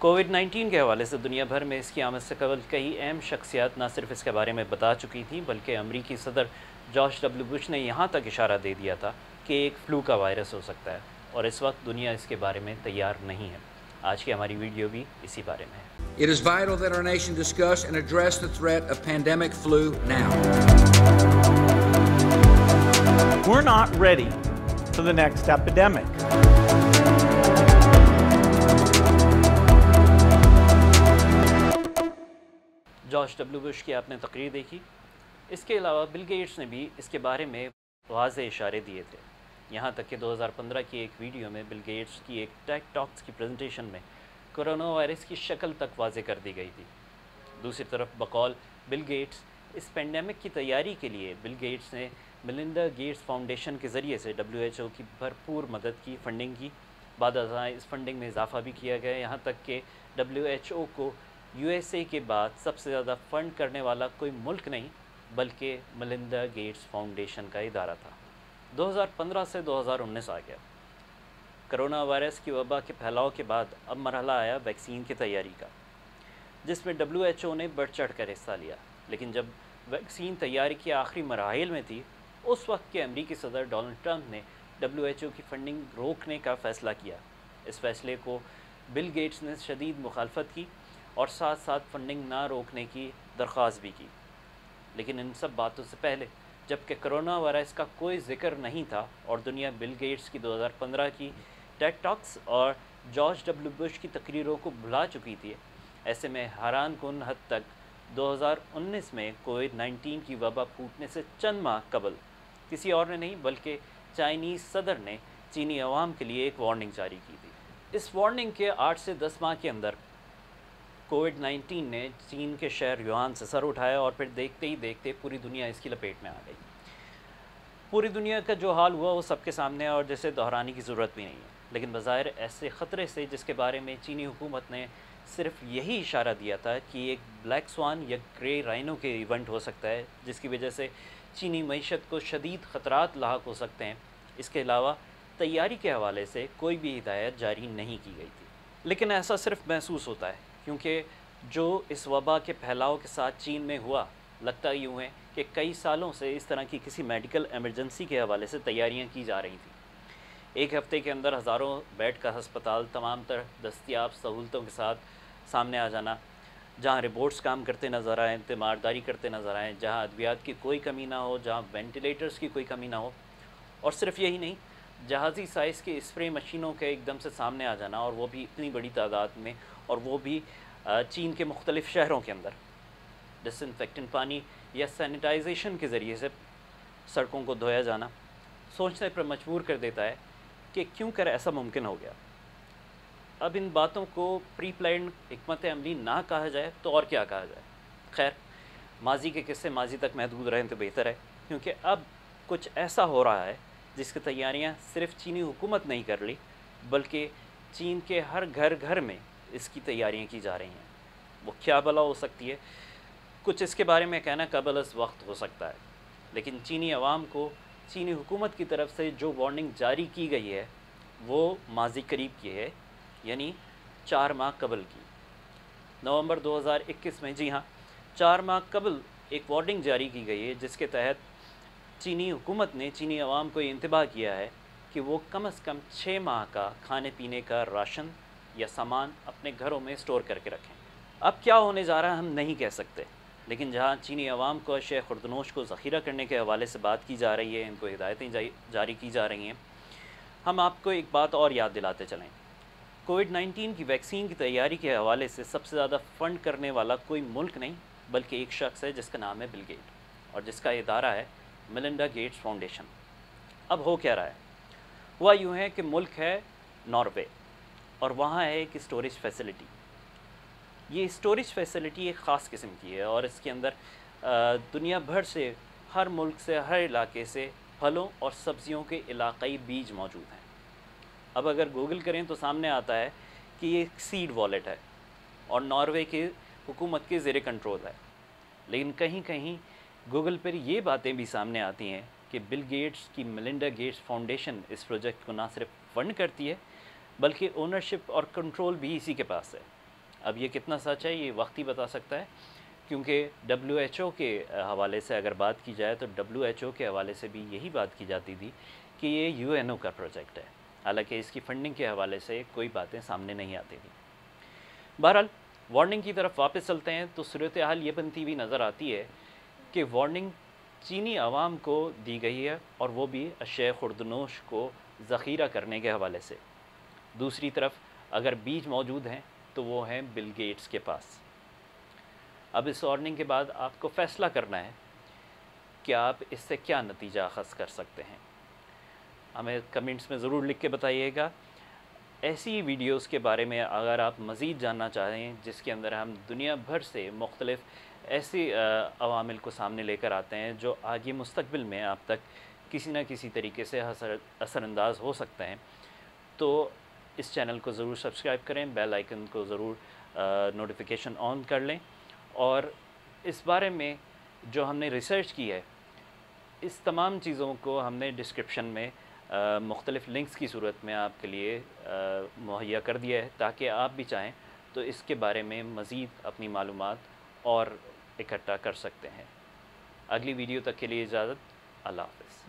Covid 19 کے حوالے سے دنیا بھر میں اس کی آمد سے قبل کئی اہم شخصیات نہ صرف اس کے بارے میں بتا چکی تھیں بلکہ امریکی صدر جارج ڈبلیو بش نے یہاں تک اشارہ دے دیا تھا کہ ایک فلو کا وائرس ہو سکتا ہے، اور اس وقت دنیا اس کے بارے میں تیار نہیں ہے۔ آج کی ہماری ویڈیو بھی اسی بارے میں ہے۔ It is vital that our nation discuss and address the threat of pandemic flu now. We're not ready for the next epidemic. George W Bush کی آپ نے تقریر دیکھی۔ اس کے علاوہ بل گیٹس نے بھی اس کے بارے میں واضح اشارے دیے تھے، یہاں تک کہ 2015 کی ایک ویڈیو میں بل گیٹس کی ایک ٹیک ٹاکس کی پریزنٹیشن میں کرونا وائرس کی شکل تک واضح کر دی گئی تھی۔ دوسری طرف بقول بل گیٹس اس پینڈیمک کی تیاری کے لیے بل گیٹس نے ملنڈا گیٹس فاؤنڈیشن کے ذریعے سے WHO کی بھرپور مدد کی، فنڈنگ کی۔ بعد ازاں اس فنڈنگ میں اضافہ بھی کیا گیا، یہاں تک کہ WHO کو USA کے بعد سب سے زیادہ فنڈ کرنے والا کوئی ملک نہیں بلکہ ملنڈا گیٹس فاؤنڈیشن کا ادارہ تھا۔ 2015 سے 2019 آ گیا۔ کرونا وائرس کی وبا کے پھیلاؤ کے بعد اب مرحلہ آیا ویکسین کی تیاری کا، جس میں WHO نے بڑھ چڑھ کر حصہ لیا۔ لیکن جب ویکسین تیاری کے آخری مراحل میں تھی، اس وقت کے امریکی صدر ڈونلڈ ٹرمپ نے WHO کی فنڈنگ روکنے کا فیصلہ کیا۔ اس فیصلے کو بل گیٹس نے شدید مخالفت کی اور ساتھ ساتھ فنڈنگ نہ روکنے کی درخواست بھی کی۔ لیکن ان سب باتوں سے پہلے، جبکہ کرونا وائرس کا کوئی ذکر نہیں تھا اور دنیا بل گیٹس کی 2015 کی ٹیک ٹاکس اور جارج ڈبلیو بش کی تقریروں کو بھلا چکی تھی، ایسے میں حیران کن حد تک 2019 میں کووڈ 19 کی وبا پھوٹنے سے چند ماہ قبل کسی اور نے نہیں بلکہ چائنیز صدر نے چینی عوام کے لیے ایک وارننگ جاری کی تھی۔ اس وارننگ کے 8 سے 10 ماہ کے اندر کووڈ 19 نے چین کے شہر یوہان سے سر اٹھایا اور پھر دیکھتے ہی دیکھتے پوری دنیا اس کی لپیٹ میں آ گئی۔ پوری دنیا کا جو حال ہوا وہ سب کے سامنے ہے اور جسے دہرانے کی ضرورت بھی نہیں ہے، لیکن بظاہر ایسے خطرے سے جس کے بارے میں چینی حکومت نے صرف یہی اشارہ دیا تھا کہ ایک بلیک سوان یا گرے رائنو کے ایونٹ ہو سکتا ہے جس کی وجہ سے چینی معیشت کو شدید خطرات لاحق ہو سکتے ہیں، اس کے علاوہ تیاری کے حوالے سے کوئی بھی ہدایت جاری نہیں کی گئی تھی۔ لیکن ایسا صرف محسوس ہوتا ہے، کیونکہ جو اس وبا کے پھیلاؤ کے ساتھ چین میں ہوا، لگتا یوں ہے کہ کئی سالوں سے اس طرح کی کسی میڈیکل ایمرجنسی کے حوالے سے تیاریاں کی جا رہی تھیں۔ ایک ہفتے کے اندر ہزاروں بیڈ کا ہسپتال تمام تر دستیاب سہولتوں کے ساتھ سامنے آ جانا، جہاں رپورٹس کام کرتے نظر آئیں، تیمارداری کرتے نظر آئیں، جہاں ادویات کی کوئی کمی نہ ہو، جہاں وینٹیلیٹرز کی کوئی کمی نہ ہو، اور صرف یہی نہیں، جہازی سائز کے اسپرے مشینوں کے ایک دم سے سامنے آ جانا، اور وہ بھی اتنی بڑی تعداد میں، اور وہ بھی چین کے مختلف شہروں کے اندر ڈس انفیکٹنٹ پانی یا سینیٹائزیشن کے ذریعے سے سڑکوں کو دھویا جانا، سوچنے پر مجبور کر دیتا ہے کہ کیوں کر ایسا ممکن ہو گیا۔ اب ان باتوں کو پری پلانڈ حکمت عملی نہ کہا جائے تو اور کیا کہا جائے؟ خیر، ماضی کے قصے ماضی تک محدود رہیں تو بہتر ہے، کیونکہ اب کچھ ایسا ہو رہا ہے جس کی تیاریاں صرف چینی حکومت نہیں کر لی بلکہ چین کے ہر گھر گھر میں اس کی تیاریاں کی جا رہی ہیں۔ وہ کیا بلا ہو سکتی ہے؟ کچھ اس کے بارے میں کہنا قبل از وقت ہو سکتا ہے، لیکن چینی عوام کو چینی حکومت کی طرف سے جو وارننگ جاری کی گئی ہے وہ ماضی قریب کی ہے، یعنی 4 ماہ قبل کی۔ نومبر 2021 میں، جی ہاں، 4 ماہ قبل ایک وارننگ جاری کی گئی ہے جس کے تحت چینی حکومت نے چینی عوام کو یہ انتباہ کیا ہے کہ وہ کم از کم 6 ماہ کا کھانے پینے کا راشن یا سامان اپنے گھروں میں اسٹور کر کے رکھیں۔ اب کیا ہونے جا رہا ہے ہم نہیں کہہ سکتے، لیکن جہاں چینی عوام کو اشیاء خوردنوش کو ذخیرہ کرنے کے حوالے سے بات کی جا رہی ہے، ان کو ہدایتیں جاری کی جا رہی ہیں، ہم آپ کو ایک بات اور یاد دلاتے چلیں۔ کووڈ 19 کی ویکسین کی تیاری کے حوالے سے سب سے زیادہ فنڈ کرنے والا کوئی ملک نہیں بلکہ ایک شخص ہے جس کا نام ہے بل گیٹ، اور جس کا ادارہ ہے ملنڈا گیٹس فاؤنڈیشن۔ اب ہو کیا رہا ہے؟ ہوا یوں ہے کہ ملک ہے ناروے، اور وہاں ہے ایک اسٹوریج فیسلٹی۔ یہ اسٹوریج فیسلٹی ایک خاص قسم کی ہے اور اس کے اندر دنیا بھر سے، ہر ملک سے، ہر علاقے سے پھلوں اور سبزیوں کے علاقائی بیج موجود ہیں۔ اب اگر گوگل کریں تو سامنے آتا ہے کہ یہ ایک سیڈ والیٹ ہے اور ناروے کی حکومت کے زیر کنٹرول ہے، لیکن کہیں کہیں گوگل پر یہ باتیں بھی سامنے آتی ہیں کہ بل گیٹس کی ملنڈا گیٹس فاؤنڈیشن اس پروجیکٹ کو نہ صرف فنڈ کرتی ہے بلکہ اونرشپ اور کنٹرول بھی اسی کے پاس ہے۔ اب یہ کتنا سچ ہے یہ وقت ہی بتا سکتا ہے، کیونکہ WHO کے حوالے سے اگر بات کی جائے تو WHO کے حوالے سے بھی یہی بات کی جاتی تھی کہ یہ UNO کا پروجیکٹ ہے، حالانکہ اس کی فنڈنگ کے حوالے سے کوئی باتیں سامنے نہیں آتی تھیں۔ بہرحال وارننگ کی طرف واپس چلتے ہیں تو صورتحال یہ بنتی ہوئی نظر آتی ہے کہ وارننگ چینی عوام کو دی گئی ہے، اور وہ بھی اشیاء خوردنوش کو ذخیرہ کرنے کے حوالے سے۔ دوسری طرف اگر بیج موجود ہیں تو وہ ہیں بل گیٹس کے پاس۔ اب اس وارننگ کے بعد آپ کو فیصلہ کرنا ہے کہ آپ اس سے کیا نتیجہ اخذ کر سکتے ہیں۔ ہمیں کمنٹس میں ضرور لکھ کے بتائیے گا۔ ایسی ویڈیوز کے بارے میں اگر آپ مزید جاننا چاہیں جس کے اندر ہم دنیا بھر سے مختلف ایسی عوامل کو سامنے لے کر آتے ہیں جو آگے مستقبل میں آپ تک کسی نہ کسی طریقے سے اثر انداز ہو سکتے ہیں، تو اس چینل کو ضرور سبسکرائب کریں، بیل آئیکن کو ضرور نوٹیفیکیشن آن کر لیں، اور اس بارے میں جو ہم نے ریسرچ کی ہے اس تمام چیزوں کو ہم نے ڈسکرپشن میں مختلف لنکس کی صورت میں آپ کے لیے مہیا کر دیا ہے، تاکہ آپ بھی چاہیں تو اس کے بارے میں مزید اپنی معلومات اور اکٹھا کر سکتے ہیں۔ اگلی ویڈیو تک کے لیے اجازت، اللہ حافظ۔